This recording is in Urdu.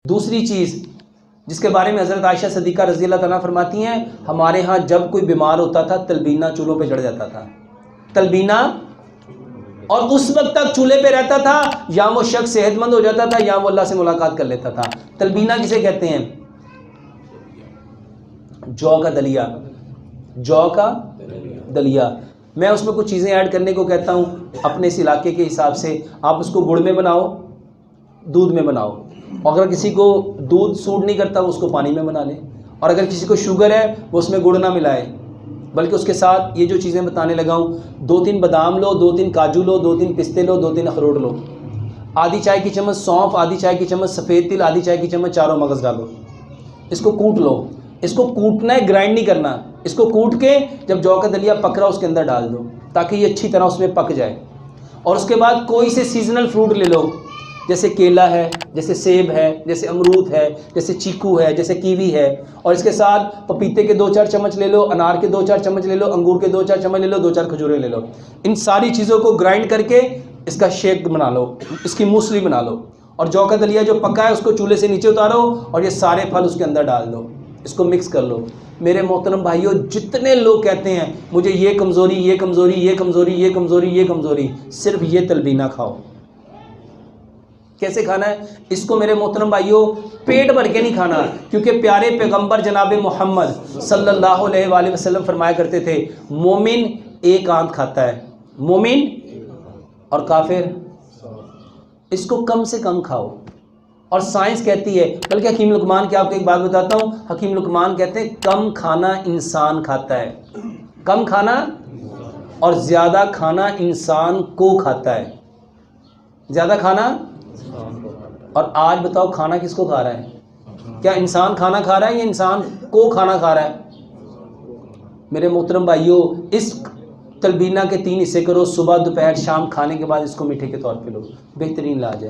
دوسری چیز جس کے بارے میں حضرت عائشہ صدیقہ رضی اللہ تعالیٰ فرماتی ہیں، ہمارے ہاں جب کوئی بیمار ہوتا تھا تلبینہ چولہوں پہ چڑھ جاتا تھا، تلبینہ، اور اس وقت تک چولہے پہ رہتا تھا یا وہ شخص صحت مند ہو جاتا تھا یا وہ اللہ سے ملاقات کر لیتا تھا۔ تلبینہ کسے کہتے ہیں؟ جو کا دلیا، جو کا دلیا۔ میں اس میں کچھ چیزیں ایڈ کرنے کو کہتا ہوں اپنے اس علاقے کے حساب سے۔ آپ اس کو گڑ میں بناؤ، دودھ میں بناؤ، اور اگر کسی کو دودھ سوٹ نہیں کرتا وہ اس کو پانی میں بنا لے، اور اگر کسی کو شوگر ہے وہ اس میں گڑ نہ ملائے، بلکہ اس کے ساتھ یہ جو چیزیں بتانے لگا ہوں، 2-3 بادام لو، 2-3 کاجو لو، 2-3 پستے لو، 2-3 اخروٹ لو، آدھی چائے کی چمچ سونف، آدھی چائے کی چمچ سفید تل، آدھی چائے کی چمچ چاروں مغز ڈالو، اس کو کوٹ لو۔ اس کو کوٹنا ہے، گرائنڈ نہیں کرنا۔ اس کو کوٹ کے جب جو کا دلیا پک رہا اس کے اندر ڈال دو تاکہ یہ اچھی طرح اس میں پک جائے۔ اور اس کے بعد کوئی سے سیزنل فروٹ لے لو، جیسے کیلا ہے، جیسے سیب ہے، جیسے امرود ہے، جیسے چیکو ہے، جیسے کیوی ہے، اور اس کے ساتھ پپیتے کے 2-4 چمچ لے لو، انار کے 2-4 چمچ لے لو، انگور کے 2-4 چمچ لے لو، 2-4 کھجوریں لے لو۔ ان ساری چیزوں کو گرائنڈ کر کے اس کا شیک بنا لو، اس کی موسلی بنا لو، اور جو کا دلیا جو پکا ہے اس کو چولہے سے نیچے اتارو اور یہ سارے پھل اس کے اندر ڈال دو، اس کو مکس کر لو۔ میرے محترم بھائیوں، جتنے لوگ کہتے ہیں مجھے یہ کمزوری، یہ کمزوری، یہ کمزوری، یہ کمزوری، یہ کمزوری، صرف یہ تلبینہ کھاؤ۔ کیسے کھانا ہے اس کو میرے محترم بھائیوں؟ پیٹ بھر کے نہیں کھانا، کیونکہ پیارے پیغمبر جناب محمد صلی اللہ علیہ وآلہ وسلم فرمایا کرتے تھے مومن ایک آنت کھاتا ہے، مومن، اور کافر اس کو کم سے کم کھاؤ۔ اور سائنس کہتی ہے، بلکہ حکیم لقمان کی آپ کو ایک بات بتاتا ہوں، حکیم لقمان کہتے ہیں کم کھانا انسان کھاتا ہے، کم کھانا، اور زیادہ کھانا انسان کو کھاتا ہے، زیادہ کھانا۔ اور آج بتاؤ کھانا کس کو کھا رہا ہے؟ کیا انسان کھانا کھا رہا ہے یا انسان کو کھانا کھا رہا ہے؟ میرے محترم بھائیوں، اس تلبینہ کے 3 حصے کرو، صبح، دوپہر، شام، کھانے کے بعد اس کو میٹھے کے طور پہ لو، بہترین علاج ہے۔